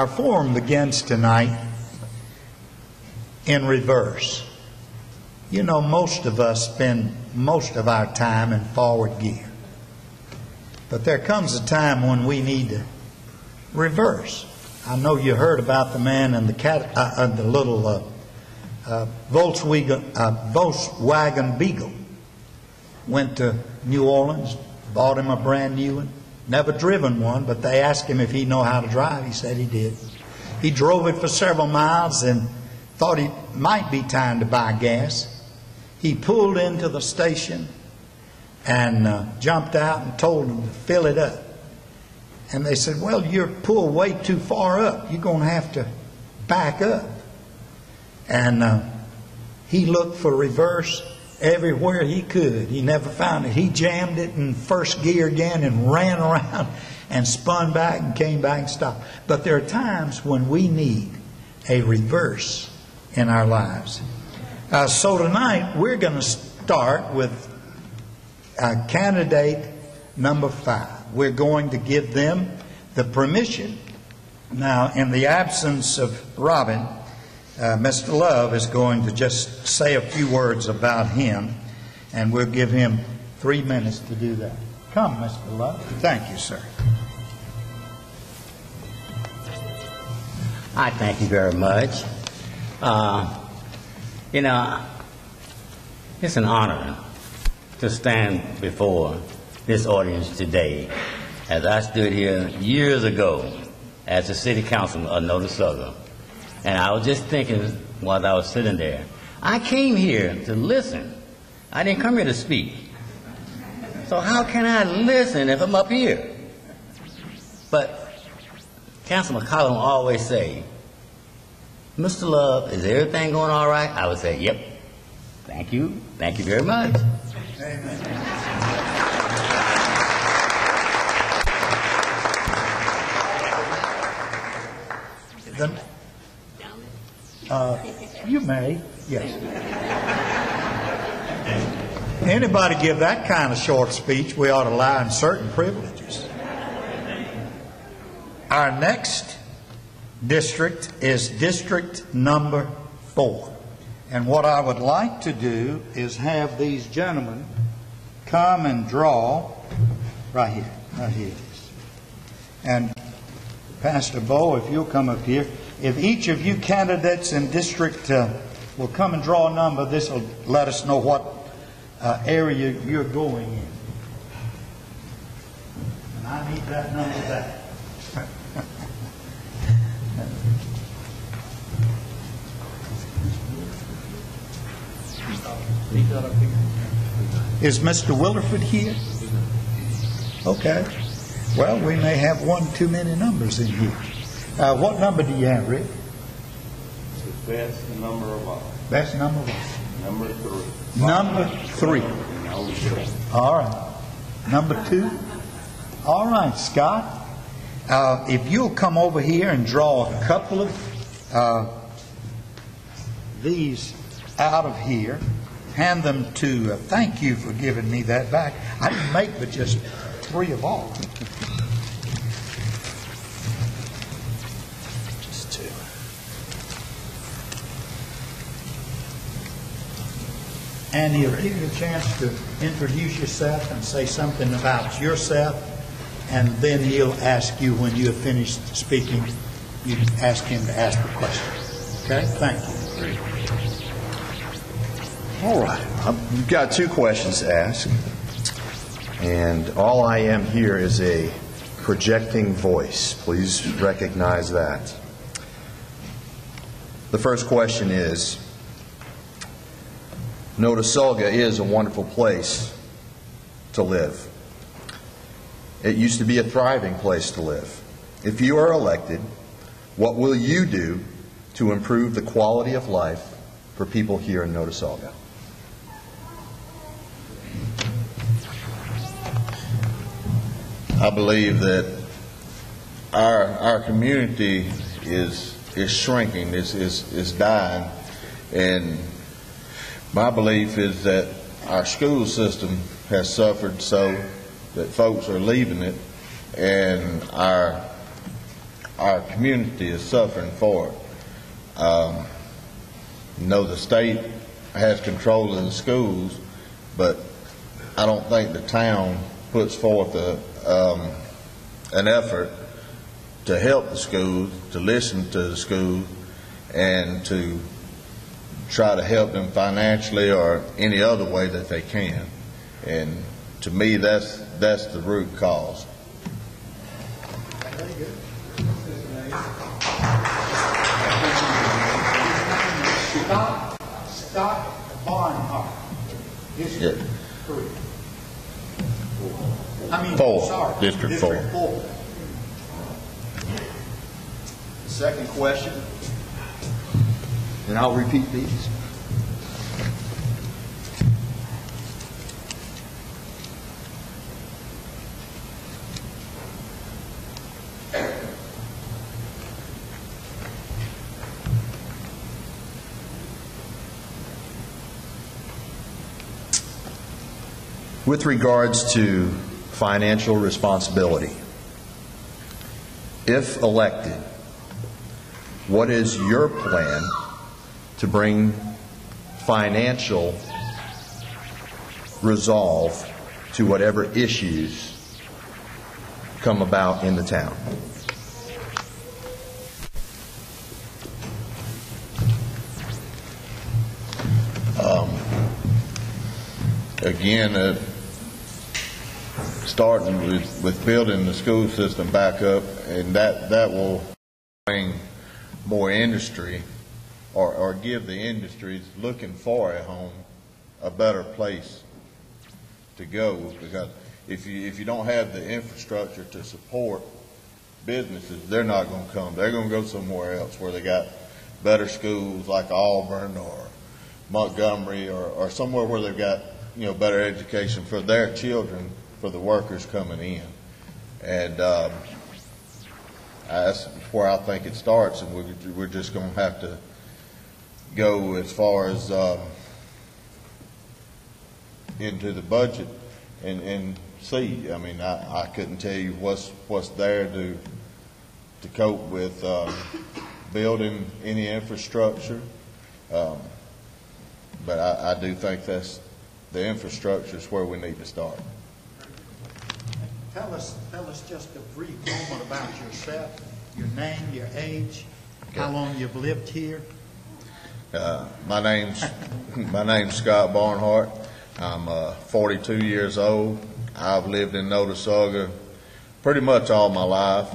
Our forum begins tonight in reverse. You know, most of us spend most of our time in forward gear. But there comes a time when we need to reverse. I know you heard about the man in the little Volkswagen Beetle. Went to New Orleans, bought him a brand new one. Never driven one, but they asked him if he know how to drive. He said he did. He drove it for several miles and thought it might be time to buy gas. He pulled into the station and jumped out and told them to fill it up. And they said, well, you're pulled way too far up. You're going to have to back up. And he looked for reverse everywhere he could. He never found it. He jammed it in first gear again and ran around and spun back and came back and stopped. But there are times when we need a reverse in our lives. So tonight we're going to start with candidate number 5. We're going to give them the permission. Now, in the absence of Robin, Mr. Love is going to just say a few words about him, and we'll give him 3 minutes to do that. Come, Mr. Love. Thank you, sir. I thank you very much. You know, it's an honor to stand before this audience today, as I stood here years ago as the city councilman of Notasulga. And I was just thinking while I was sitting there, I came here to listen. I didn't come here to speak. So how can I listen if I'm up here? But Councilman McCollum always say, Mr. Love, is everything going all right? I would say, yep. Thank you. Thank you very much. Amen. You may, yes. Anybody give that kind of short speech, we ought to allow in certain privileges. Our next district is district number 4. And what I would like to do is have these gentlemen come and draw right here. Right here it is. And Pastor Bo, if you'll come up here. If each of you candidates in district will come and draw a number, this will let us know what area you're going in. And I need that number back. Is Mr. Willerford here? Okay. Well, we may have one too many numbers in here. What number do you have, Rick? The best number of all. Best number of all. Number 3. Number 3. All right. Number 2. All right, Scott. If you'll come over here and draw a couple of these out of here, hand them to, thank you for giving me that back. I didn't make but just 3 of all. Just 2. And he'll give you a chance to introduce yourself and say something about yourself, and then he'll ask you, when you have finished speaking, you can ask him to ask the question. Okay? Thank you. All right. You've got 2 questions to ask. And all I am here is a projecting voice. Please recognize that. The first question is, Notasulga is a wonderful place to live. It used to be a thriving place to live. If you are elected, what will you do to improve the quality of life for people here in Notasulga? I believe that our community is shrinking, is dying, and my belief is that our school system has suffered so that folks are leaving it, and our our community is suffering for it. The state has control of the schools, but I don't think the town puts forth an effort to help the schools, to listen to the schools, and to try to help them financially or any other way that they can. And to me, that's the root cause. Very good. Scott Barnhart. District 3. District 4. Second question, and I'll repeat these. With regards to financial responsibility, if elected, what is your plan to bring financial resolve to whatever issues come about in the town? Again, starting with building the school system back up, and that will bring more industry, or give the industries looking for a home a better place to go. Because if you don't have the infrastructure to support businesses, they're not going to come. They're going to go somewhere else where they got better schools like Auburn or Montgomery, or somewhere where they've got better education for their children, for the workers coming in. And that's where I think it starts, and we're just going to have to go as far as into the budget and see. I mean, I couldn't tell you what's there to cope with building any infrastructure, but I do think the infrastructure is where we need to start. Tell us just a brief moment about yourself, your name, your age, how long you've lived here. My name's Scott Barnhart. I'm 42 years old. I've lived in Notasulga pretty much all my life.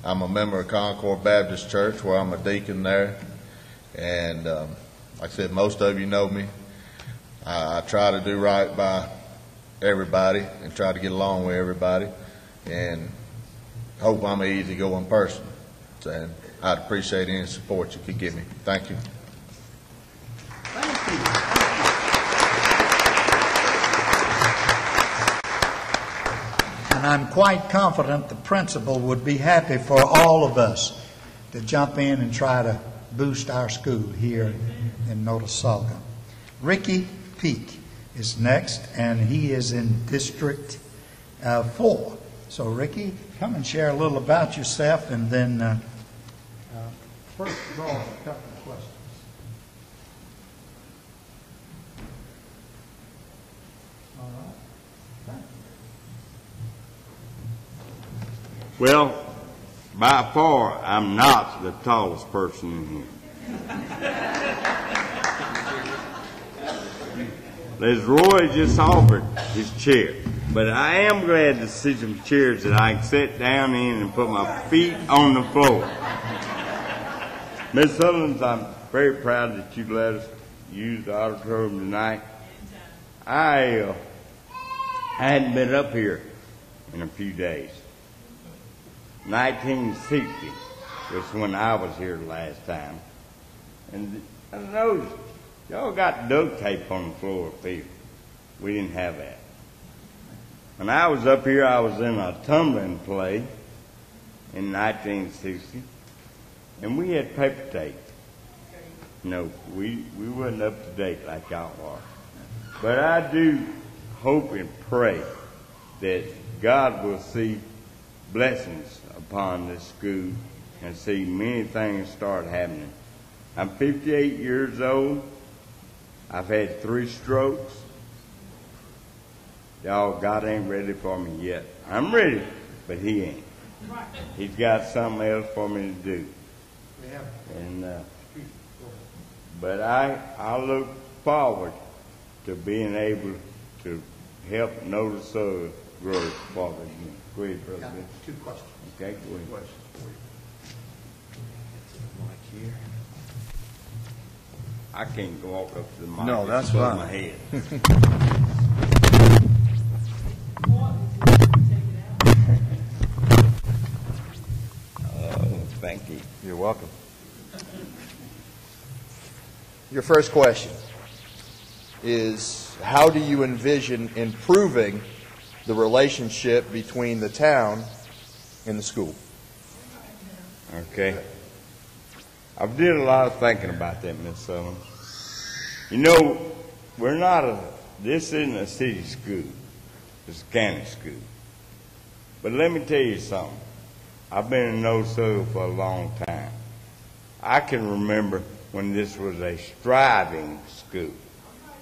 I'm a member of Concord Baptist Church, where I'm a deacon there. And like I said, most of you know me. I try to do right by everybody and try to get along with everybody, and hope I'm an easygoing person. So I'd appreciate any support you could give me. Thank you. Thank you. And I'm quite confident the principal would be happy for all of us to jump in and try to boost our school here in Notasulga. Ricky Peak is next, and he is in District 4. So, Ricky, come and share a little about yourself, and then first draw a couple of questions. All right. Thank you. Well, by far, I'm not the tallest person in here. As Roy just offered his chair, but I am glad to see some chairs that I can sit down in and put my feet on the floor. Ms. Sutherland, I'm very proud that you let us use the auditorium tonight. I hadn't been up here in a few days. 1960 was when I was here the last time. And I noticed y'all got duct tape on the floor up here. We didn't have that. When I was up here, I was in a tumbling play in 1960, and we had paper tape. No, we wasn't up to date like y'all are. But I do hope and pray that God will see blessings upon this school and see many things start happening. I'm 58 years old. I've had 3 strokes. Y'all, God ain't ready for me yet. I'm ready, but He ain't. He's got something else for me to do. And but I look forward to being able to help Notasulga grow forward. Go ahead, Brother. Got 2 questions. Okay, go ahead. I can't go walk up to the mic. No, It's that's above fine. my head. Oh, thank you. You're welcome. Your first question is, how do you envision improving the relationship between the town and the school? Okay. I've did a lot of thinking about that, Miss Sullivan. You know, this isn't a city school. It's a county school. But let me tell you something. I've been in Notasulga for a long time. I can remember when this was a striving school.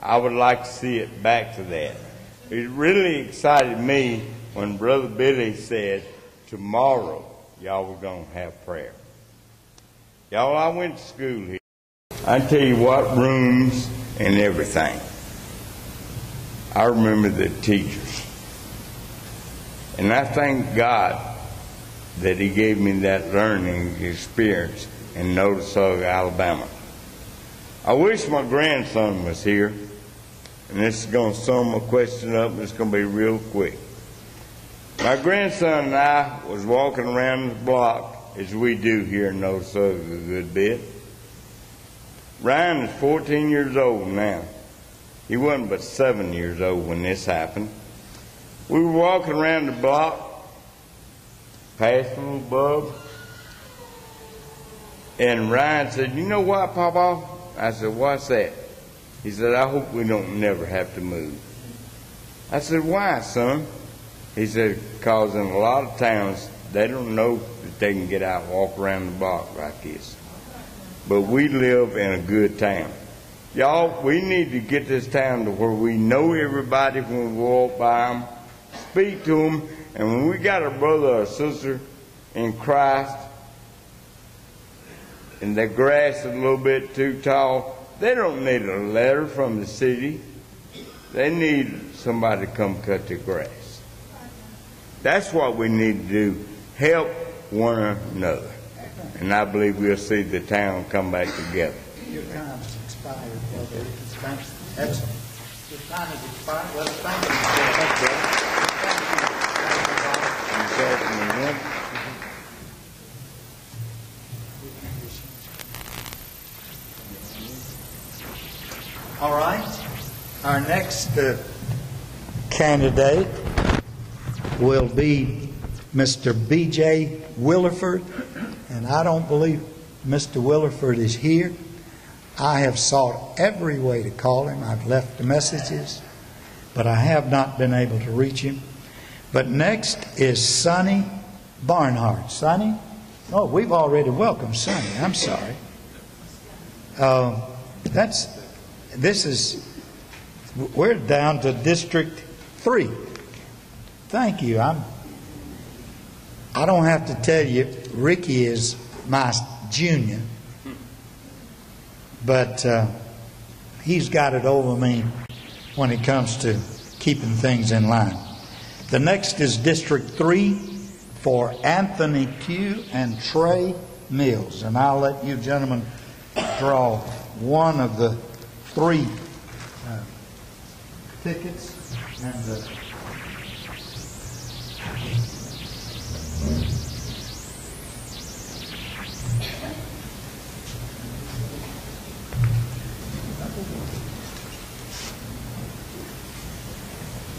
I would like to see it back to that. It really excited me when Brother Billy said, tomorrow y'all were going to have prayer. Y'all, I went to school here. I tell you what, rooms and everything. I remember the teachers. And I thank God that He gave me that learning experience in Notasulga, Alabama. I wish my grandson was here. And this is going to sum my question up, and it's going to be real quick. My grandson and I was walking around the block, as we do here in Notasulga a good bit. Ryan is 14 years old now. He wasn't but 7 years old when this happened. We were walking around the block, past the little bub, and Ryan said, "You know what, Papa?" I said, "What's that?" He said, "I hope we don't never have to move." I said, "Why, son?" He said, "Because in a lot of towns, they don't know that they can get out and walk around the block like this. But we live in a good town. Y'all, we need to get this town to where we know everybody when we walk by them, speak to them, and when we got a brother or sister in Christ, and the grass is a little bit too tall, they don't need a letter from the city. They need somebody to come cut the grass. That's what we need to do, help one another. And I believe we'll see the town come back together." Your time has expired, Brother. Excellent. Your time has expired. Well, thank you. All right. Our next candidate will be Mr. B.J. Williford, and I don't believe Mr. Williford is here. I have sought every way to call him. I've left messages, but I have not been able to reach him. But next is Sonny Barnhart. Sonny? Oh, we've already welcomed Sonny. I'm sorry. We're down to District 3. Thank you. I don't have to tell you, Ricky is my junior, but he's got it over me when it comes to keeping things in line. The next is District 3 for Anthony Pugh and Trey Mills, and I'll let you gentlemen draw one of the 3 tickets. And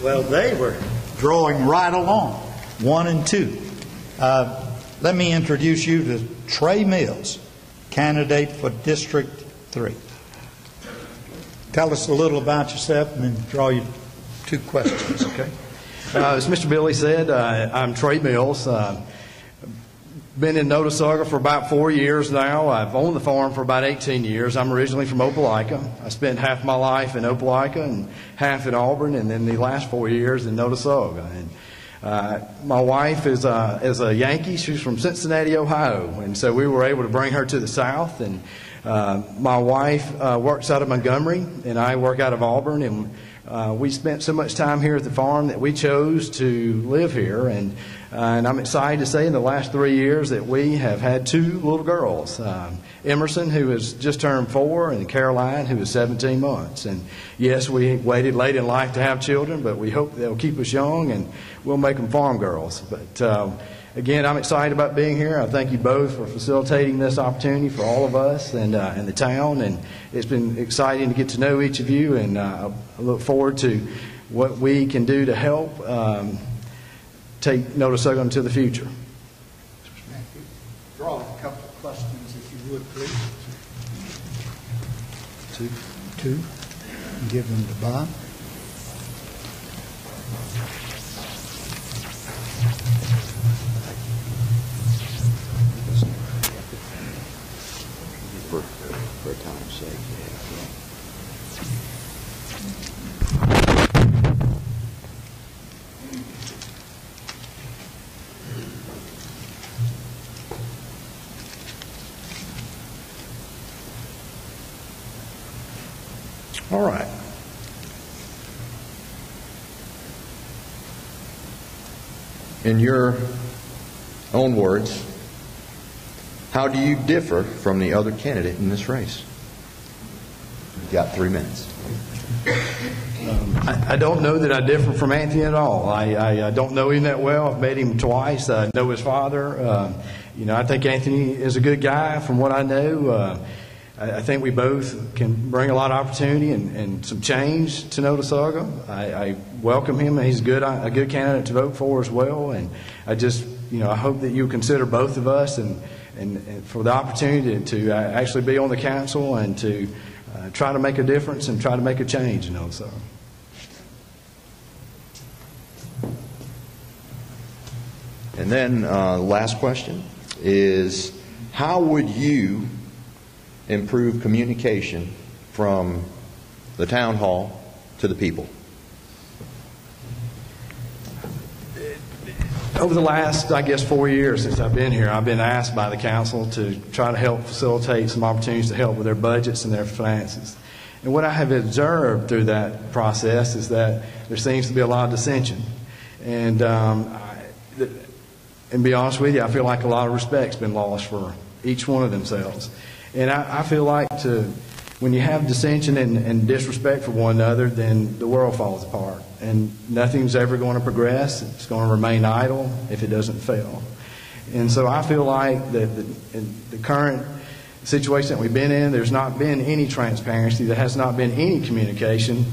well, they were drawing right along, 1 and 2. Let me introduce you to Trey Mills, candidate for District 3. Tell us a little about yourself and then draw your 2 questions, okay? As Mr. Billy said, I'm Trey Mills. been in Notasulga for about 4 years now. I've owned the farm for about 18 years. I'm originally from Opelika. I spent half my life in Opelika and half in Auburn, and then the last 4 years in Notasulga. And my wife is a Yankee. She's from Cincinnati, Ohio, and so we were able to bring her to the South. And my wife works out of Montgomery, and I work out of Auburn, and we spent so much time here at the farm that we chose to live here. And I'm excited to say in the last 3 years that we have had 2 little girls, Emerson, who has just turned 4, and Caroline, who is 17 months. And yes, we waited late in life to have children, but we hope they'll keep us young, and we'll make them farm girls. But again, I'm excited about being here. I thank you both for facilitating this opportunity for all of us and the town. And it's been exciting to get to know each of you, and I look forward to what we can do to help take Notasulga into the future. Draw a couple of questions, if you would, please. 2. And give them to Bob. For time's sake. All right. In your own words, how do you differ from the other candidate in this race? You've got 3 minutes. I don't know that I differ from Anthony at all. I don't know him that well. I've met him twice. I know his father. I think Anthony is a good guy from what I know. I think we both can bring a lot of opportunity and some change to Notasulga. I welcome him. He's a good candidate to vote for as well. And I just, I hope that you consider both of us and for the opportunity to actually be on the council and to try to make a difference and try to make a change in Notasulga. And then the last question is, how would you improve communication from the town hall to the people? Over the last, 4 years since I've been here, I've been asked by the council to try to help facilitate some opportunities to help with their budgets and their finances. And what I have observed through that process is that there seems to be a lot of dissension. And be honest with you, I feel like a lot of respect's been lost for each one of themselves. And I feel like when you have dissension and disrespect for one another, then the world falls apart. And nothing's ever going to progress. It's going to remain idle if it doesn't fail. And so I feel like that in the current situation that we've been in, there's not been any transparency. There has not been any communication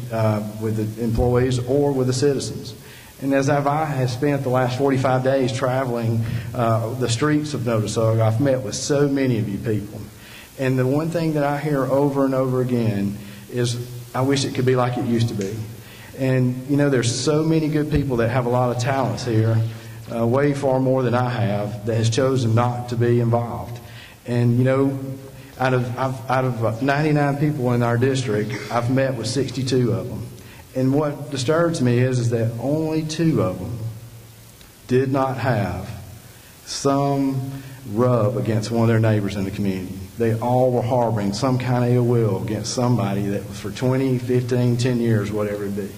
with the employees or with the citizens. And as I have spent the last 45 days traveling the streets of Notasulga, I've met with so many of you people. And the one thing that I hear over and over again is, I wish it could be like it used to be. And, there's so many good people that have a lot of talents here, way far more than I have, that has chosen not to be involved. And, out of 99 people in our district, I've met with 62 of them. And what disturbs me is that only 2 of them did not have some rub against one of their neighbors in the community. They all were harboring some kind of ill will against somebody that was for 20, 15, 10 years, whatever it be.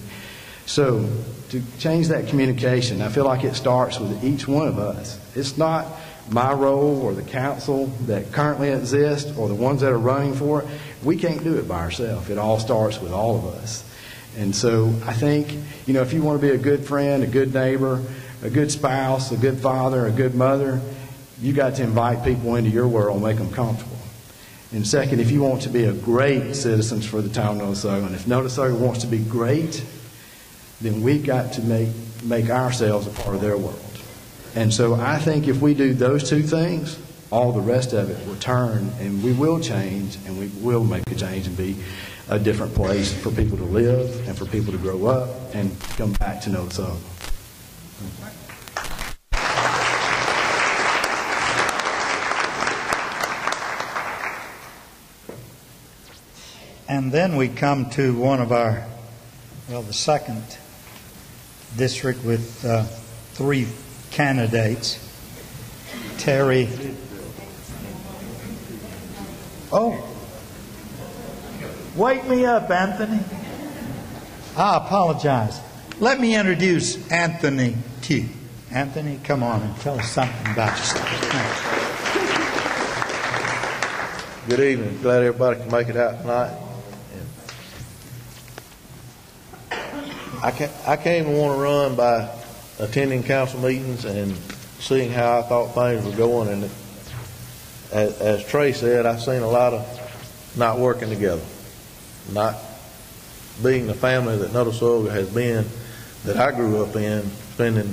So to change that communication, I feel like it starts with each one of us. It's not my role or the council that currently exists or the ones that are running for it. We can't do it by ourselves. It all starts with all of us. And so I think, if you want to be a good friend, a good neighbor, a good spouse, a good father, a good mother, you got to invite people into your world and make them comfortable. And second, if you want to be a great citizen for the town of Notasulga, and if Notasulga wants to be great, then we've got to make ourselves a part of their world. And so I think if we do those 2 things, all the rest of it will turn, and we will change, and we will make a change and be a different place for people to live and for people to grow up and come back to Notasulga. And then we come to one of our, well, the second district with 3 candidates. Terry. Oh, wake me up, Anthony. I apologize. Let me introduce Anthony to you. Anthony, come on and tell us something about yourself. Good evening. Glad everybody can make it out tonight. I came to want to run by attending council meetings and seeing how I thought things were going. And as Trey said, I've seen a lot of not working together, not being the family that Notasulga has been, that I grew up in, spending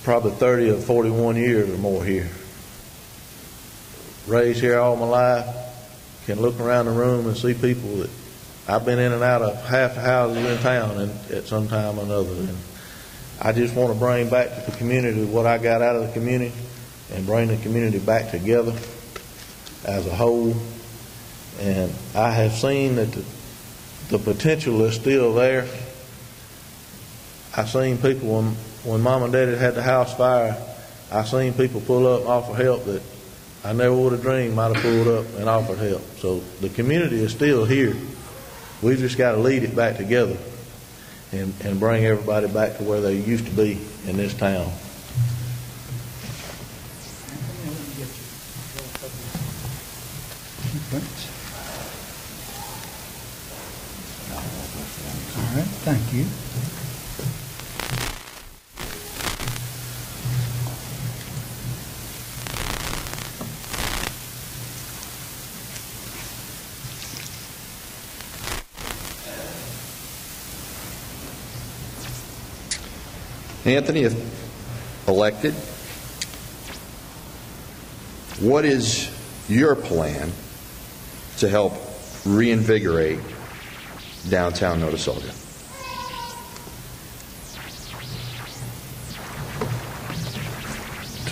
probably 30 or 41 years or more here. Raised here all my life, can look around the room and see people that I've been in and out of half the houses in town at some time or another. And I just want to bring back to the community what I got out of the community and bring the community back together as a whole. And I have seen that the potential is still there. I've seen people when Mom and Daddy had the house fire, I've seen people pull up and offer help that I never would have dreamed might have pulled up and offered help. So the community is still here. We've just got to lead it back together and bring everybody back to where they used to be in this town. All right, thank you. Anthony, if elected, what is your plan to help reinvigorate downtown Notasulga?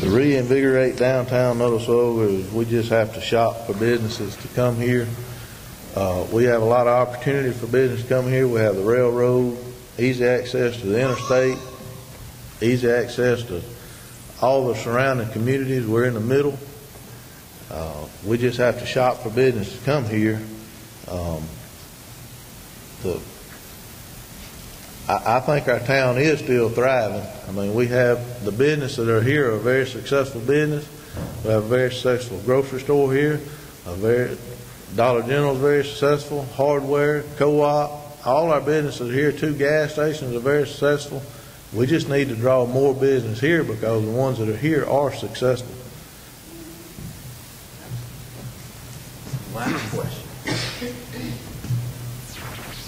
To reinvigorate downtown Notasulga, we just have to shop for businesses to come here. We have a lot of opportunity for business to come here. We have the railroad, easy access to the interstate, easy access to all the surrounding communities. We're in the middle. We just have to shop for business to come here. I think our town is still thriving. I mean, we have the business that are here are a very successful business. We have a very successful grocery store here. Dollar General is very successful. Hardware, co-op, all our businesses here. 2 gas stations are very successful. We just need to draw more business here because the ones that are here are successful. Last question.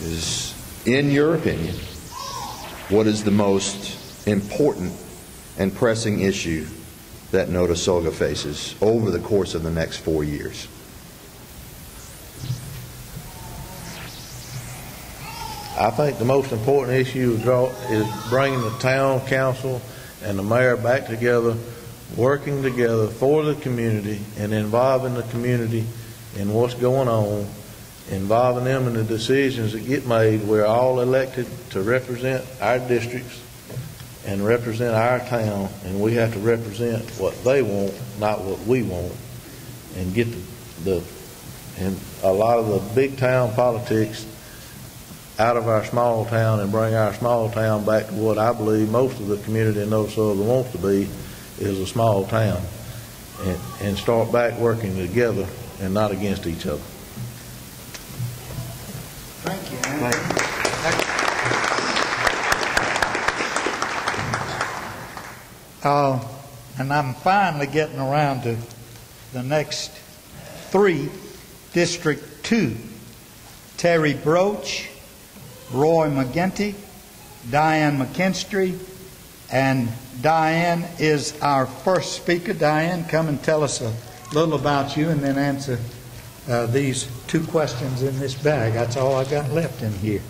Is, in your opinion, what is the most important and pressing issue that Notasulga faces over the course of the next 4 years? I think the most important issue is bringing the town council and the mayor back together, working together for the community and involving the community in what's going on, involving them in the decisions that get made. We're all elected to represent our districts and represent our town, and we have to represent what they want, not what we want, and get and a lot of the big town politics out of our small town and bring our small town back to what I believe most of the community in Notasulga wants to be, is a small town, and start back working together and not against each other. Thank you, Anthony. And I'm finally getting around to the next 3. District 2, Terry Broach, Roy McGinty, Diane McKinstry, and Diane is our first speaker. Diane, come and tell us a little about you and then answer these 2 questions in this bag. That's all I got left in here.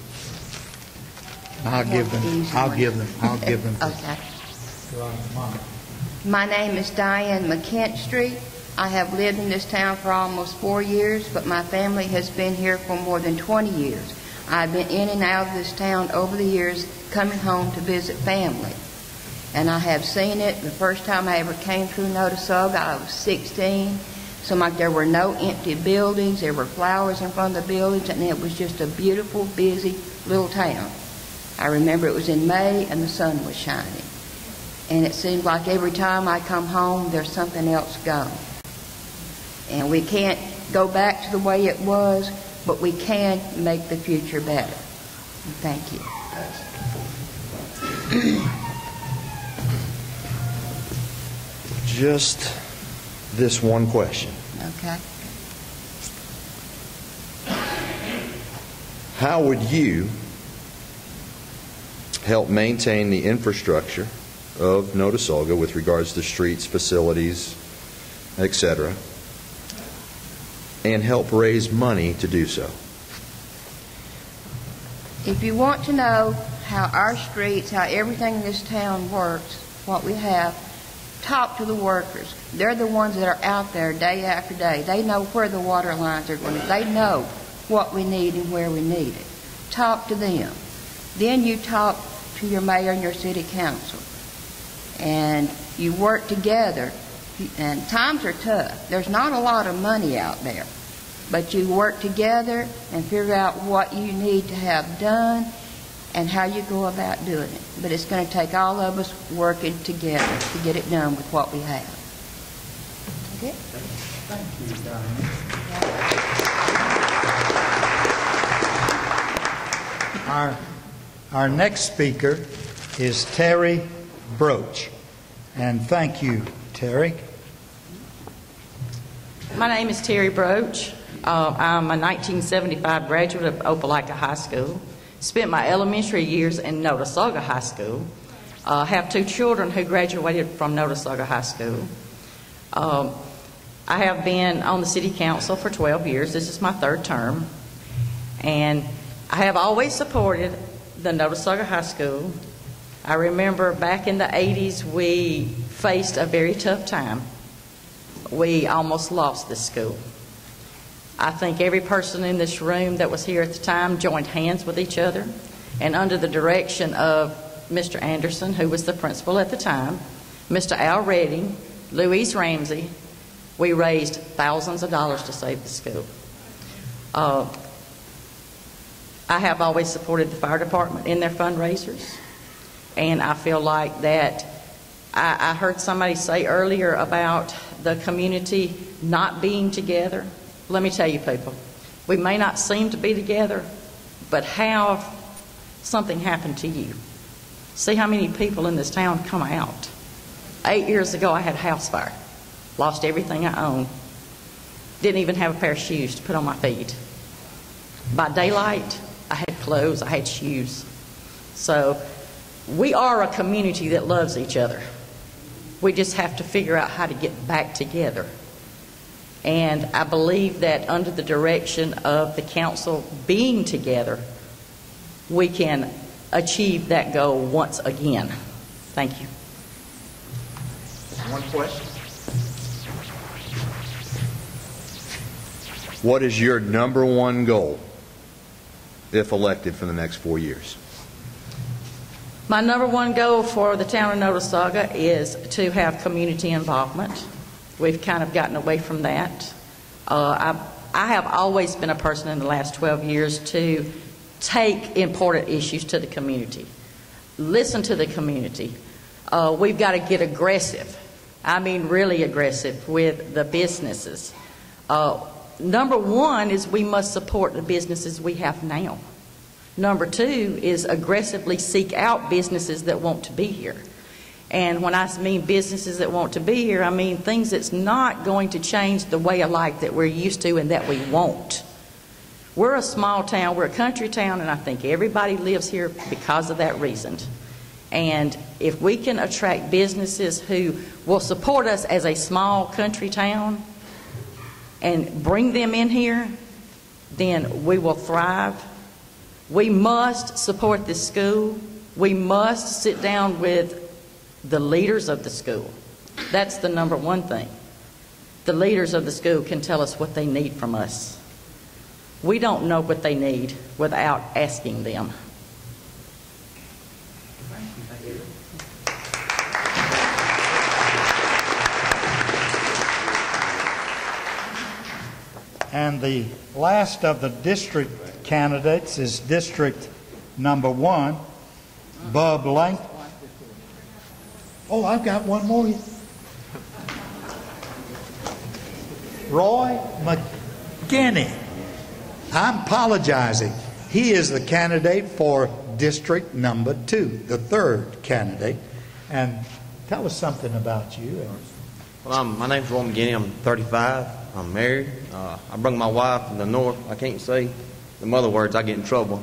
I'll give them. Okay. My name is Diane McKinstry. I have lived in this town for almost 4 years, but my family has been here for more than 20 years. I've been in and out of this town over the years, coming home to visit family. And I have seen it. The first time I ever came through Notasulga, I was 16. So there were no empty buildings. There were flowers in front of the buildings, and it was just a beautiful, busy little town. I remember it was in May, and the sun was shining. And it seemed like every time I come home, there's something else going. And we can't go back to the way it was, but we can make the future better. Thank you. Just this one question. Okay. How would you help maintain the infrastructure of Notasulga with regards to streets, facilities, etc., and help raise money to do so? If you want to know how our streets, how everything in this town works, what we have, talk to the workers. They're the ones that are out there day after day. They know where the water lines are going. They know what we need and where we need it. Talk to them. Then you talk to your mayor and your city council. And you work together. And times are tough. There's not a lot of money out there. But you work together and figure out what you need to have done and how you go about doing it. But it's going to take all of us working together to get it done with what we have. Okay? Thank you, Diane. Our next speaker is Terry Broach. And thank you, Terry. My name is Terry Broach. I'm a 1975 graduate of Opelika High School. Spent my elementary years in Notasulga High School. Have 2 children who graduated from Notasulga High School. I have been on the city council for 12 years. This is my 3rd term. And I have always supported the Notasulga High School. I remember back in the 80s we faced a very tough time. We almost lost this school. I think every person in this room that was here at the time joined hands with each other, and under the direction of Mr. Anderson, who was the principal at the time, Mr. Al Redding, Louise Ramsey, we raised thousands of dollars to save the school. I have always supported the fire department in their fundraisers, and I feel like that I heard somebody say earlier about the community not being together. Let me tell you, people, we may not seem to be together, but how something happened to you. See how many people in this town come out. 8 years ago, I had a house fire. Lost everything I owned. Didn't even have a pair of shoes to put on my feet. By daylight, I had clothes, I had shoes. So we are a community that loves each other. We just have to figure out how to get back together. And I believe that under the direction of the council being together, we can achieve that goal once again. Thank you. One question. What is your number one goal if elected for the next 4 years? My number one goal for the town of Notasulga is to have community involvement. We've kind of gotten away from that. I have always been a person in the last 12 years to take important issues to the community. Listen to the community. We've got to get aggressive. I mean really aggressive with the businesses. Number one is we must support the businesses we have now. Number 2 is aggressively seek out businesses that want to be here. And when I mean businesses that want to be here, I mean things that's not going to change the way of life that we're used to and that we want. We're a small town, we're a country town, and I think everybody lives here because of that reason. And if we can attract businesses who will support us as a small country town and bring them in here, then we will thrive. We must support this school. We must sit down with the leaders of the school. That's the number one thing. the leaders of the school can tell us what they need from us. We don't know what they need without asking them. And the last of the district candidates is District Number 1, Bub Lang. Oh, I've got one more. Roy McGinney. I'm apologizing. He is the candidate for District Number 2, the third candidate. And tell us something about you. Well, my name's Roy McGinney. I'm 35. I'm married. I brought my wife from the north. I can't say the other words. I get in trouble.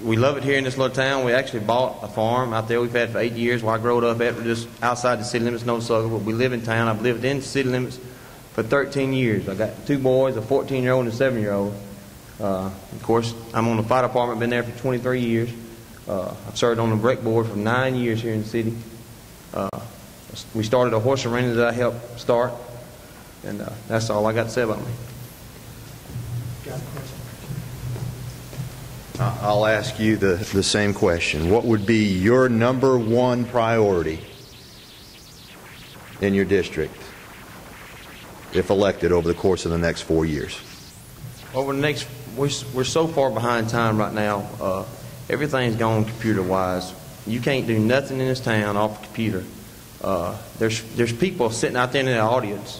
We love it here in this little town. We actually bought a farm out there we've had for 8 years where I grew up at, just outside the city limits, Notasulga. But we live in town. I've lived in the city limits for 13 years. I got 2 boys, a 14-year-old and a 7-year-old. Of course, I'm on the fire department, been there for 23 years. I've served on the rec board for 9 years here in the city. We started a horse arena that I helped start, and that's all I got to say about me. I'll ask you the same question. What would be your number 1 priority in your district if elected over the course of the next 4 years? Over the next, we're so far behind time right now. Everything's gone computer-wise. You can't do nothing in this town off the computer. There's people sitting out there in the audience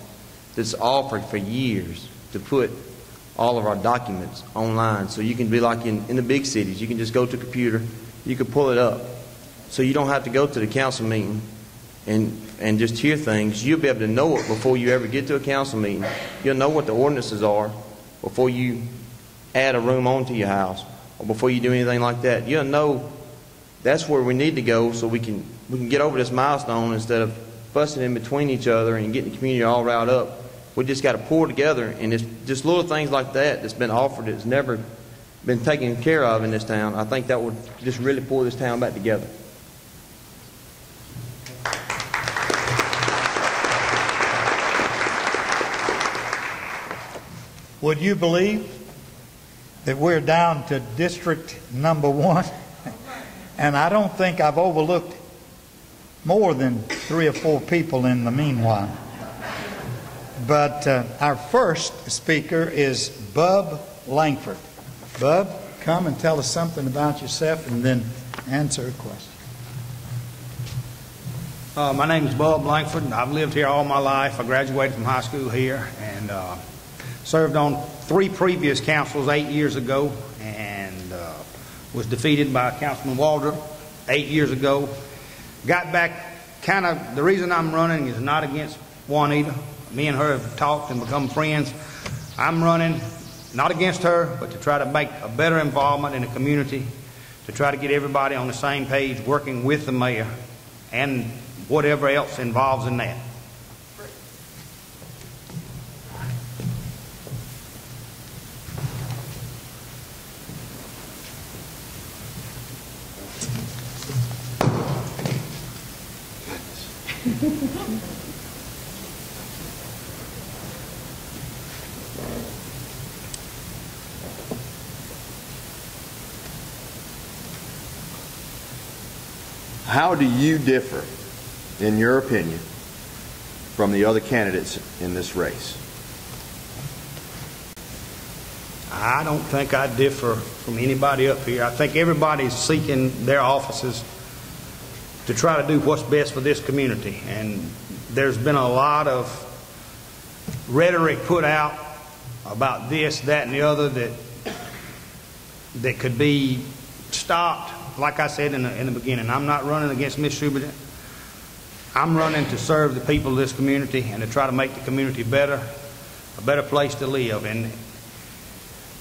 that's offered for years to put all of our documents online, so you can be like in the big cities. You can just go to a computer, you can pull it up, so you don't have to go to the council meeting and just hear things. You'll be able to know it before you ever get to a council meeting. You'll know what the ordinances are before you add a room onto your house or before you do anything like that. You'll know that's where we need to go, so we can get over this milestone instead of fussing in between each other and getting the community all riled up. We just got to pull together, and it's just little things like that that's been offered that's never been taken care of in this town. I think that would just really pull this town back together. Would you believe that we're down to District Number 1? And I don't think I've overlooked more than 3 or 4 people in the meanwhile. But our first speaker is Bub Langford. Bub, come and tell us something about yourself and then answer a question. My name is Bub Langford. I've lived here all my life. I graduated from high school here and served on 3 previous councils 8 years ago, and was defeated by Councilman Waldrop 8 years ago. Got back, kind of, the reason I'm running is not against Juanita. Me and her have talked and become friends. I'm running not against her, but to try to make a better involvement in the community, to try to get everybody on the same page, working with the mayor and whatever else involves in that. How do you differ, in your opinion, from the other candidates in this race? I don't think I differ from anybody up here. I think everybody's seeking their offices to try to do what's best for this community. And there's been a lot of rhetoric put out about this, that, and the other that could be stopped. Like I said in the beginning, I'm not running against Miss Schubert. I'm running to serve the people of this community and to try to make the community better, a better place to live. And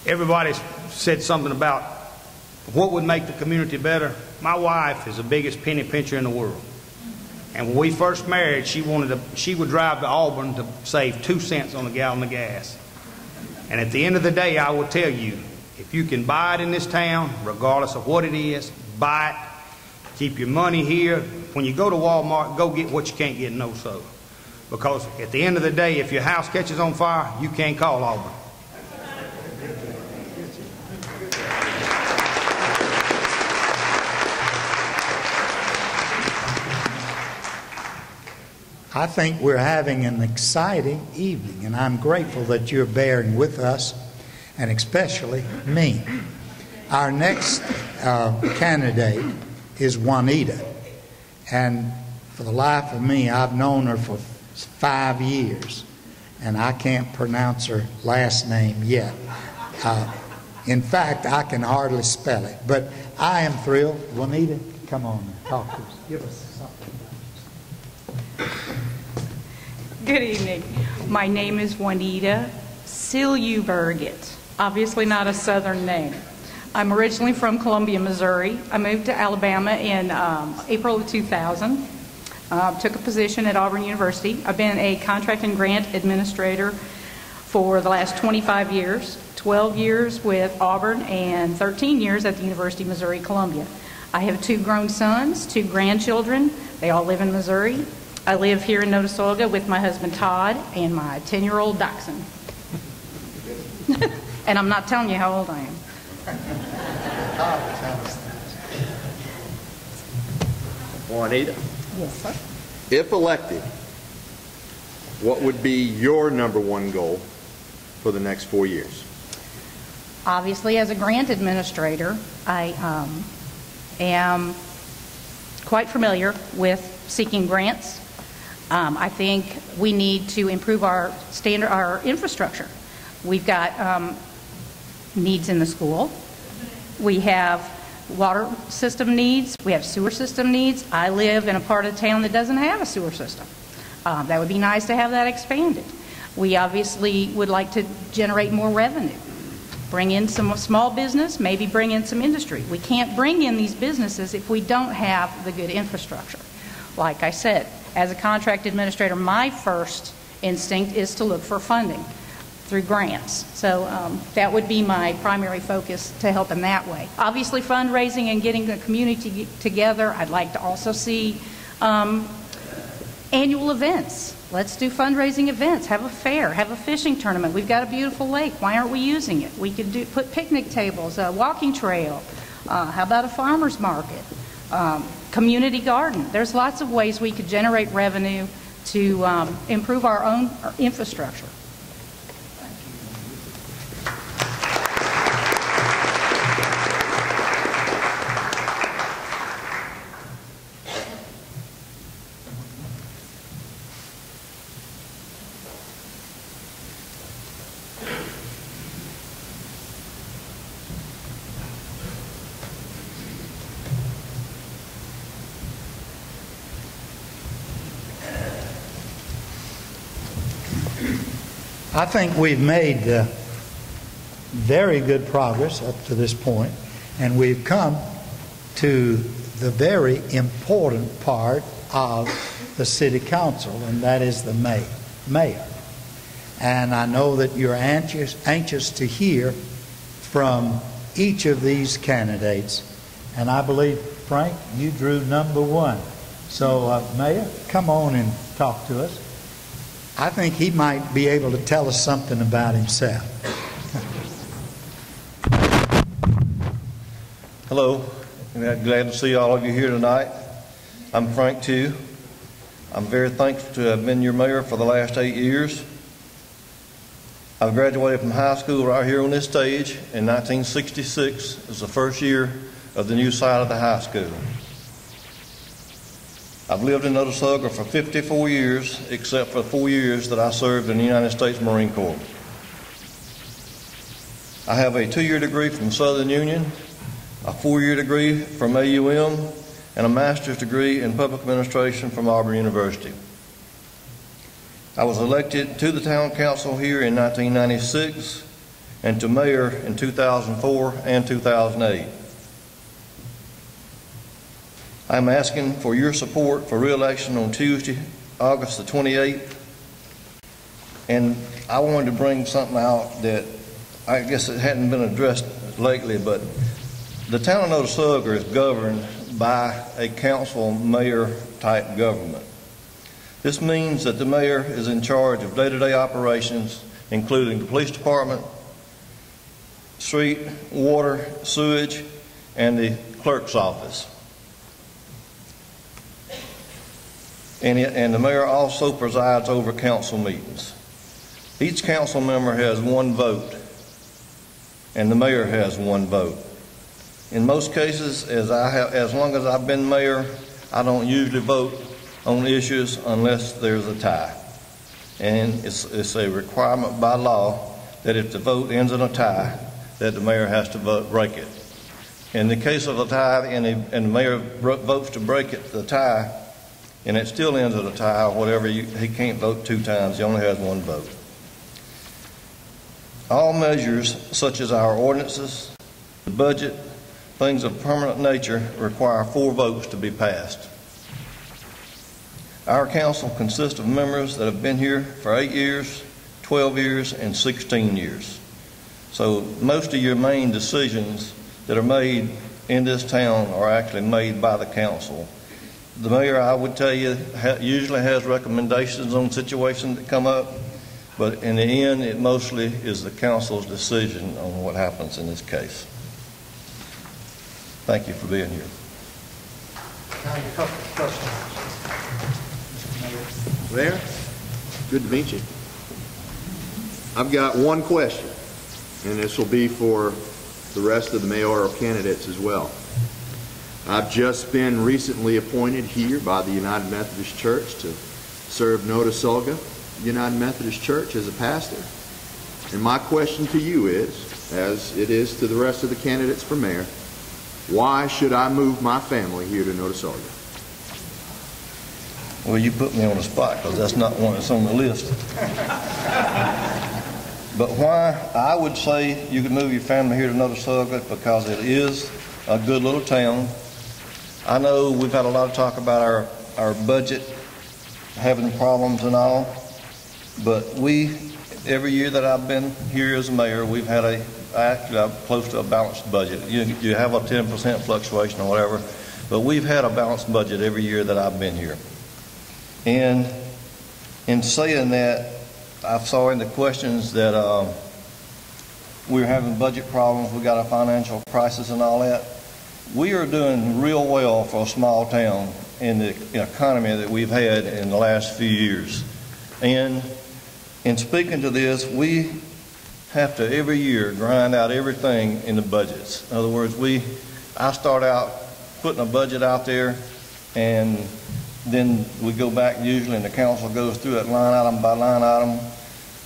everybody said something about what would make the community better. My wife is the biggest penny pincher in the world. And when we first married, she would drive to Auburn to save 2 cents on a gallon of gas. And at the end of the day, I will tell you, if you can buy it in this town, regardless of what it is, buy it. Keep your money here. When you go to Walmart, go get what you can't get in Notasulga. Because at the end of the day, if your house catches on fire, you can't call Auburn. I think we're having an exciting evening, and I'm grateful that you're bearing with us, and especially me. Our next candidate is Juanita, and for the life of me, I've known her for 5 years, and I can't pronounce her last name yet. In fact, I can hardly spell it, but I am thrilled. Juanita, come on and talk to us. Give us something. Good evening. My name is Juanita Silubergit. Obviously not a southern name. I'm originally from Columbia, Missouri. I moved to Alabama in April of 2000. Took a position at Auburn University. I've been a contract and grant administrator for the last 25 years, 12 years with Auburn and 13 years at the University of Missouri, Columbia. I have 2 grown sons, 2 grandchildren. They all live in Missouri. I live here in Notasulga with my husband Todd and my 10-year-old dachshund. And I'm not telling you how old I am. Juanita, Yes, sir. if elected, what would be your number one goal for the next 4 years? Obviously, as a grant administrator, I am quite familiar with seeking grants. I think we need to improve our infrastructure. We've got needs in the school. We have water system needs. We have sewer system needs. I live in a part of town that doesn't have a sewer system. That would be nice to have that expanded. We obviously would like to generate more revenue, bring in some small business, maybe bring in some industry. We can't bring in these businesses if we don't have the good infrastructure. Like I said, as a contract administrator, my first instinct is to look for funding through grants. So that would be my primary focus, to help in that way. Obviously, fundraising and getting the community together. I'd like to also see annual events. Let's do fundraising events, have a fair, have a fishing tournament. We've got a beautiful lake. Why aren't we using it? We could put picnic tables, a walking trail. How about a farmer's market? Community garden. There's lots of ways we could generate revenue to improve our own infrastructure. I think we've made very good progress up to this point, and we've come to the very important part of the city council, and that is the mayor. And I know that you're anxious to hear from each of these candidates, and I believe, Frank, you drew number 1. So, Mayor, come on and talk to us. I think he might be able to tell us something about himself. Hello, I'm glad to see all of you here tonight. I'm Frank too. I'm very thankful to have been your mayor for the last 8 years. I graduated from high school right here on this stage in 1966. It was the first year of the new site of the high school. I've lived in Notasulga for 54 years, except for 4 years that I served in the United States Marine Corps. I have a 2-year degree from Southern Union, a 4-year degree from AUM, and a master's degree in public administration from Auburn University. I was elected to the town council here in 1996 and to mayor in 2004 and 2008. I'm asking for your support for re-election on Tuesday, August the 28th. And I wanted to bring something out that I guess it hadn't been addressed lately, but the town of Notasulga is governed by a council mayor type government. This means that the mayor is in charge of day-to-day operations, including the police department, street, water, sewage, and the clerk's office. And the mayor also presides over council meetings. Each council member has one vote, and the mayor has one vote. In most cases, as long as I've been mayor, I don't usually vote on issues unless there's a tie. And it's a requirement by law that if the vote ends in a tie, that the mayor has to break it. In the case of a tie, and the mayor votes to break it, the tie, and it still ends in a tie, or whatever, he can't vote 2 times. He only has 1 vote. All measures, such as our ordinances, the budget, things of permanent nature, require 4 votes to be passed. Our council consists of members that have been here for 8 years, 12 years, and 16 years. So most of your main decisions that are made in this town are actually made by the council. The mayor, I would tell you, usually has recommendations on situations that come up, but in the end, it mostly is the council's decision on what happens in this case. Thank you for being here. Mayor, good to meet you. I've got one question, and this will be for the rest of the mayoral candidates as well. I've just been recently appointed here by the United Methodist Church to serve Notasulga United Methodist Church as a pastor. And my question to you is, as it is to the rest of the candidates for mayor, why should I move my family here to Notasulga? Well, you put me on the spot because that's not one that's on the list. But why? I would say you could move your family here to Notasulga because it is a good little town. I know we've had a lot of talk about our budget having problems and all, but every year that I've been here as mayor, we've had actually close to a balanced budget. You have a 10% fluctuation or whatever, but we've had a balanced budget every year that I've been here. And in saying that, I saw in the questions that we were having budget problems, we got a financial crisis and all that. We are doing real well for a small town in the economy that we've had in the last few years. And in speaking to this, we have to every year grind out everything in the budgets. In other words, I start out putting a budget out there, and then we go back usually, and the council goes through it line item by line item.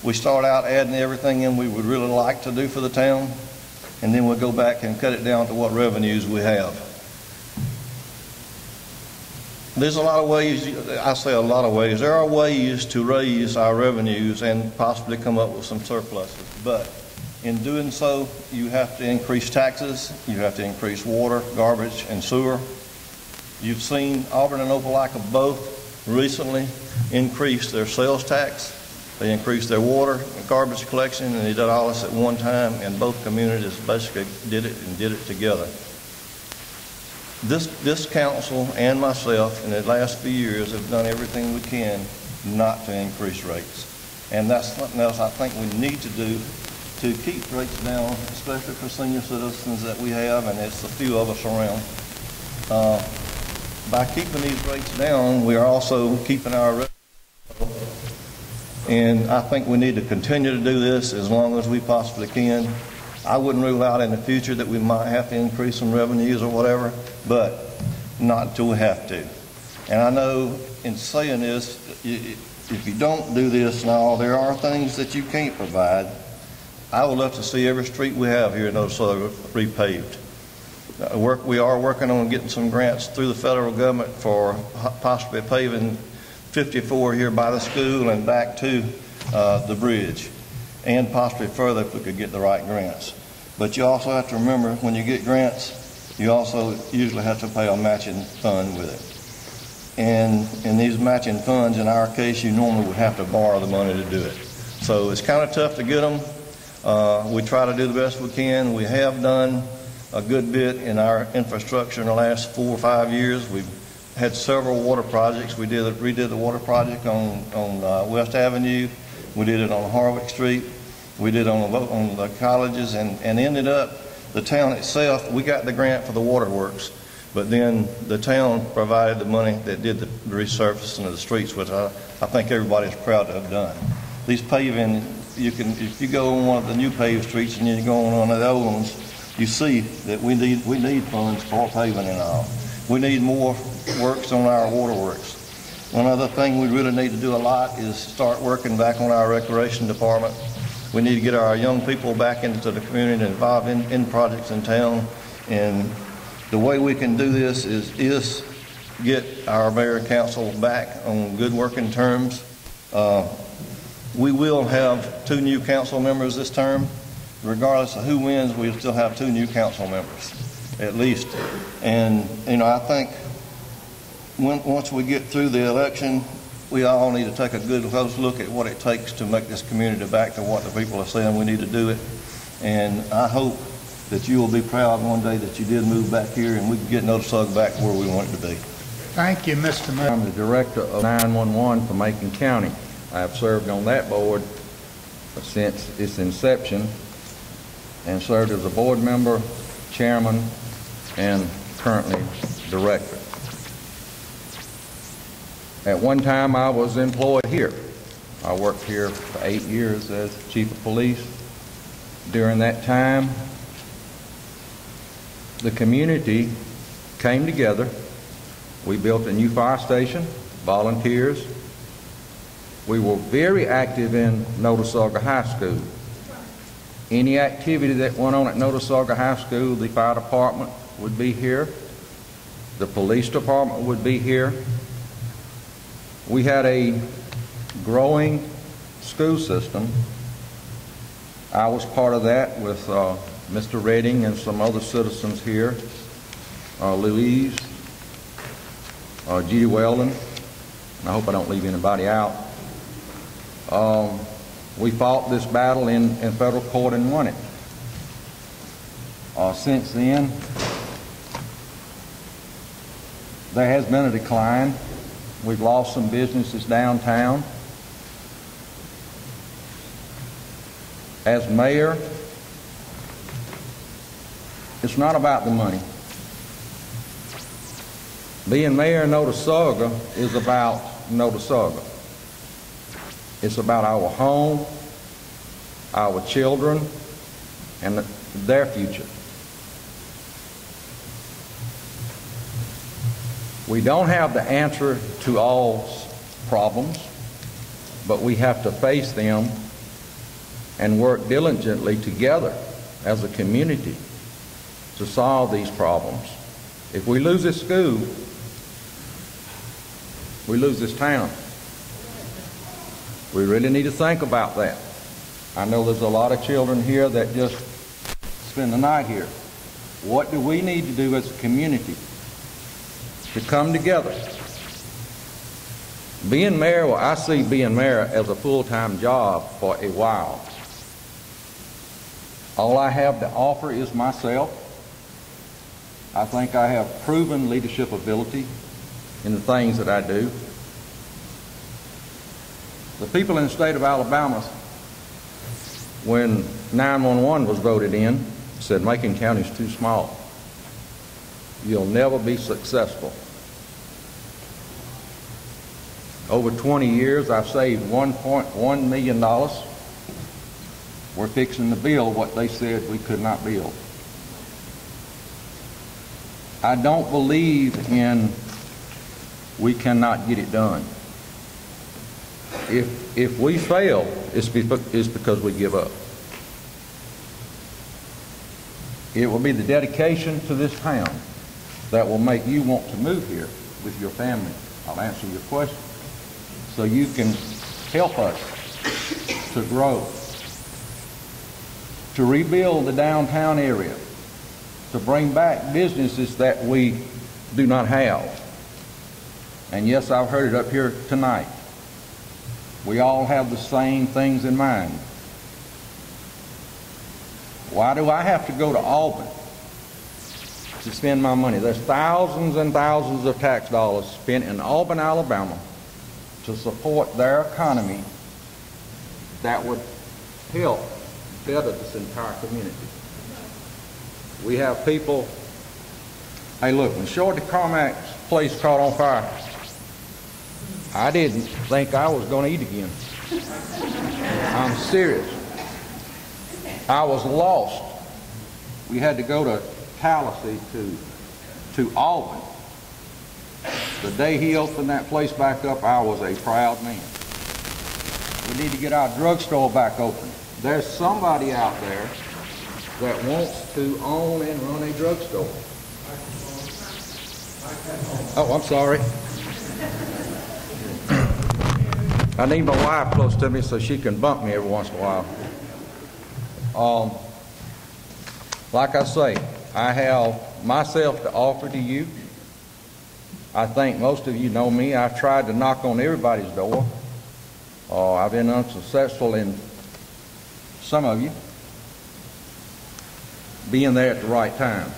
We start out adding everything in we would really like to do for the town, and then we'll go back and cut it down to what revenues we have. There's a lot of ways, I say a lot of ways, there are ways to raise our revenues and possibly come up with some surpluses. But in doing so, you have to increase taxes, you have to increase water, garbage, and sewer. You've seen Auburn and Opelika both recently increase their sales tax. They increased their water and garbage collection, and they did all this at one time, and both communities basically did it together. This council and myself in the last few years have done everything we can not to increase rates. And that's something else I think we need to do to keep rates down, especially for senior citizens that we have, and it's a few of us around. By keeping these rates down, we are also keeping our revenue low. And I think we need to continue to do this as long as we possibly can. I wouldn't rule out in the future that we might have to increase some revenues or whatever, but not until we have to. And I know in saying this, if you don't do this now, there are things that you can't provide. I would love to see every street we have here in Notasulga repaved. We are working on getting some grants through the federal government for possibly paving 54 here by the school and back to the bridge, and possibly further if we could get the right grants. But you also have to remember, when you get grants, you also usually have to pay a matching fund with it. And in these matching funds, in our case, you normally would have to borrow the money to do it. So it's kind of tough to get them. We try to do the best we can. We have done a good bit in our infrastructure in the last 4 or 5 years. We've had several water projects. We redid the water project on West Avenue. We did it on Harwick Street. We did on the colleges, and ended up the town itself. We got the grant for the waterworks, but then the town provided the money that did the resurfacing of the streets, which I think everybody's proud to have done. These paving, if you go on one of the new paved streets and you go on one of the old ones, you see that we need funds for paving and all. We need more works on our waterworks. One other thing we really need to do a lot is start working back on our recreation department. We need to get our young people back into the community and involved in projects in town. And the way we can do this is get our mayor and council back on good working terms. We will have 2 new council members this term. Regardless of who wins, we'll still have 2 new council members, at least. And, I think once we get through the election, we all need to take a good close look at what it takes to make this community back to what the people are saying we need to do it. And I hope that you will be proud one day that you did move back here and we can get Notasulga back where we want it to be. Thank you, Mr. Mayor. I'm the director of 911 for Macon County. I have served on that board since its inception and served as a board member, chairman, and currently director. At one time, I was employed here. I worked here for 8 years as chief of police. During that time, the community came together. We built a new fire station, volunteers. We were very active in Notasulga High School. Any activity that went on at Notasulga High School, the fire department would be here. The police department would be here. We had a growing school system. I was part of that with Mr. Redding and some other citizens here, Louise, Judy Weldon, and I hope I don't leave anybody out. We fought this battle in federal court and won it. Since then, there has been a decline. We've lost some businesses downtown. As mayor, it's not about the money. Being mayor of Notasulga is about Notasulga. It's about our home, our children, and their future. We don't have the answer to all problems, but we have to face them and work diligently together as a community to solve these problems. If we lose this school, we lose this town. We really need to think about that. I know there's a lot of children here that just spend the night here. What do we need to do as a community to come together? Being mayor, well, I see being mayor as a full-time job for a while. All I have to offer is myself. I think I have proven leadership ability in the things that I do. The people in the state of Alabama, when 911 was voted in, said Macon County is too small. You'll never be successful. Over 20 years, I've saved $1.1 million. We're fixing to build what they said we could not build. I don't believe in we cannot get it done. If we fail, it's because we give up. It will be the dedication to this town that will make you want to move here with your family. I'll answer your question. So you can help us to grow, to rebuild the downtown area, to bring back businesses that we do not have. And yes, I've heard it up here tonight. We all have the same things in mind. Why do I have to go to Auburn to spend my money. There's thousands and thousands of tax dollars spent in Auburn, Alabama to support their economy that would help better this entire community. We have people, hey look, when Shorty Carmack's place caught on fire, I didn't think I was going to eat again. I'm serious. I was lost. We had to go to Tallahassee to Auburn. The day he opened that place back up, I was a proud man. We need to get our drugstore back open. There's somebody out there that wants to own and run a drugstore. Oh, I'm sorry. I need my wife close to me so she can bump me every once in a while. Like I say, I have myself to offer to you. I think most of you know me. I've tried to knock on everybody's door. I've been unsuccessful in some of you being there at the right time.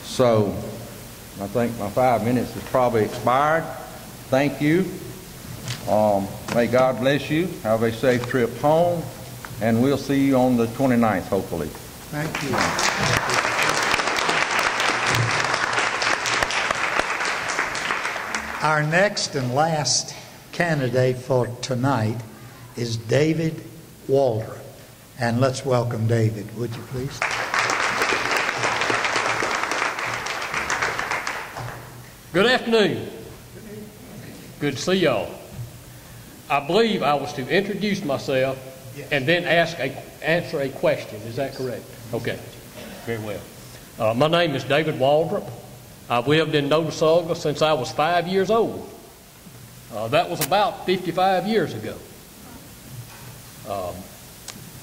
So I think my 5 minutes has probably expired. Thank you. May God bless you. Have a safe trip home. And we'll see you on the 29th, hopefully. Thank you. Our next and last candidate for tonight is David Waldrop. And let's welcome David, would you please? Good afternoon. Good to see y'all. I believe I was to introduce myself and then answer a question. Is that correct? Okay. Very well. My name is David Waldrop. I've lived in Notasulga since I was 5 years old. That was about 55 years ago.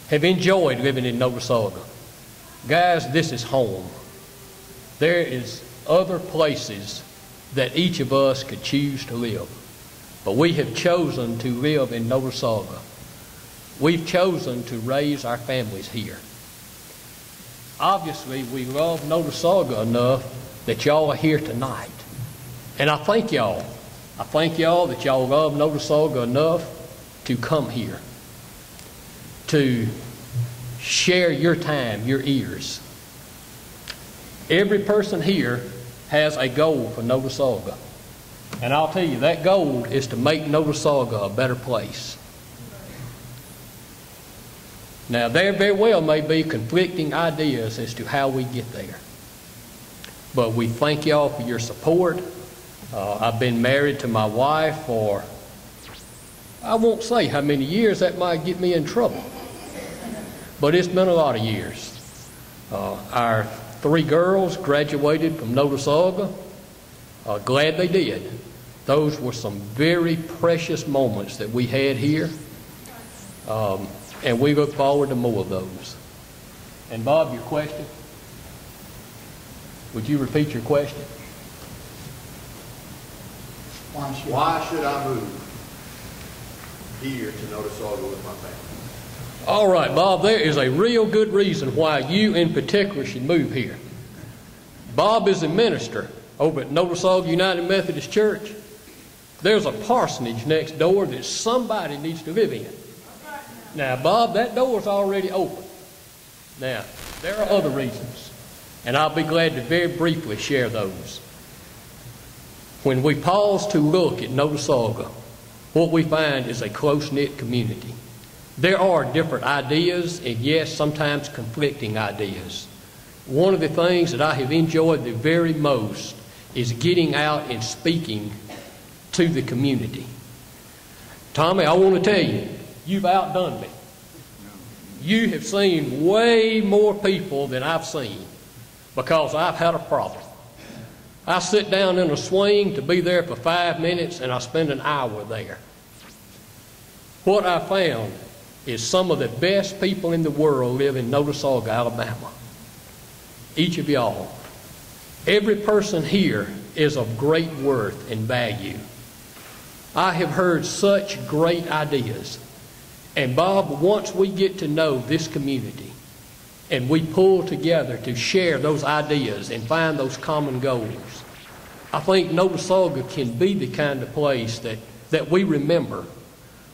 Have enjoyed living in Notasulga. Guys, this is home. There is other places that each of us could choose to live. But we have chosen to live in Notasulga. We've chosen to raise our families here. Obviously, we love Notasulga enough that y'all are here tonight. And I thank y'all. I thank y'all that y'all love Notasulga enough to come here, to share your time, your ears. Every person here has a goal for Notasulga. And I'll tell you, that goal is to make Notasulga a better place. Now, there very well may be conflicting ideas as to how we get there. But we thank y'all for your support. I've been married to my wife for, I won't say how many years, that might get me in trouble. But it's been a lot of years. Our 3 girls graduated from Notasulga. Glad they did. Those were some very precious moments that we had here. And we look forward to more of those. And Bob, your question? Would you repeat your question? Why should I move here to Notasulga with my family? All right, Bob, there is a real good reason why you in particular should move here. Bob is a minister over at Notasulga United Methodist Church. There's a parsonage next door that somebody needs to live in. Now, Bob, that door's already open. Now, there are other reasons, and I'll be glad to very briefly share those. When we pause to look at Notasulga, what we find is a close-knit community. There are different ideas, and yes, sometimes conflicting ideas. One of the things that I have enjoyed the very most is getting out and speaking to the community. Tommy, I want to tell you, you've outdone me. You have seen way more people than I've seen because I've had a problem. I sit down in a swing to be there for 5 minutes and I spend an hour there. What I found is some of the best people in the world live in Notasulga, Alabama. Each of y'all. Every person here is of great worth and value. I have heard such great ideas. And Bob, once we get to know this community, and we pull together to share those ideas and find those common goals, I think Notasulga can be the kind of place that we remember,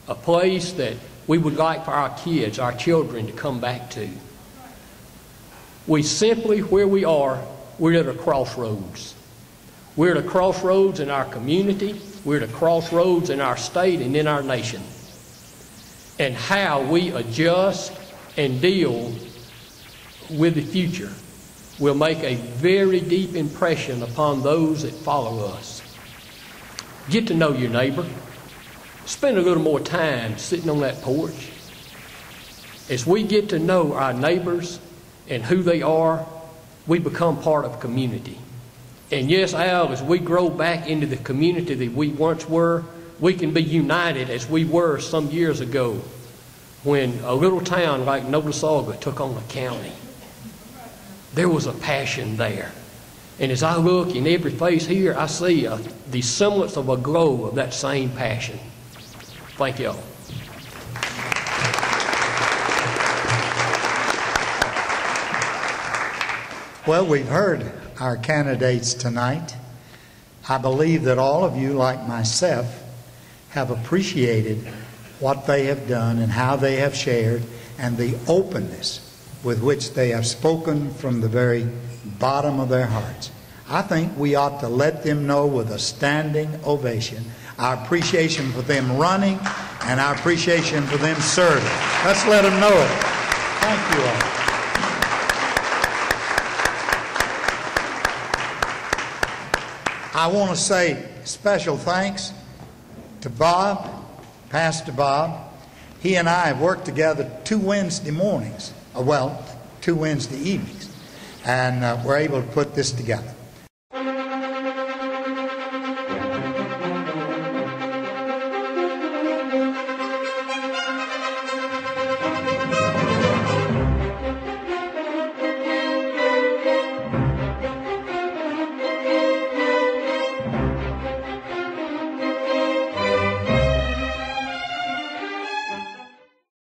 a place that we would like for our kids, our children to come back to. We simply, where we are, we're at a crossroads. We're at a crossroads in our community, we're at a crossroads in our state and in our nation. And how we adjust and deal with the future will make a very deep impression upon those that follow us. Get to know your neighbor. Spend a little more time sitting on that porch. As we get to know our neighbors and who they are, we become part of community. And yes, Al, as we grow back into the community that we once were, we can be united as we were some years ago when a little town like Notasulga took on a county. There was a passion there. And as I look in every face here, I see the semblance of a glow of that same passion. Thank y'all. Well, we've heard our candidates tonight. I believe that all of you, like myself, have appreciated what they have done and how they have shared and the openness with which they have spoken from the very bottom of their hearts. I think we ought to let them know with a standing ovation our appreciation for them running and our appreciation for them serving. Let's let them know it. Thank you all. I want to say special thanks to Bob, Pastor Bob. He and I have worked together 2 Wednesday mornings, 2 Wednesday evenings, and we're able to put this together.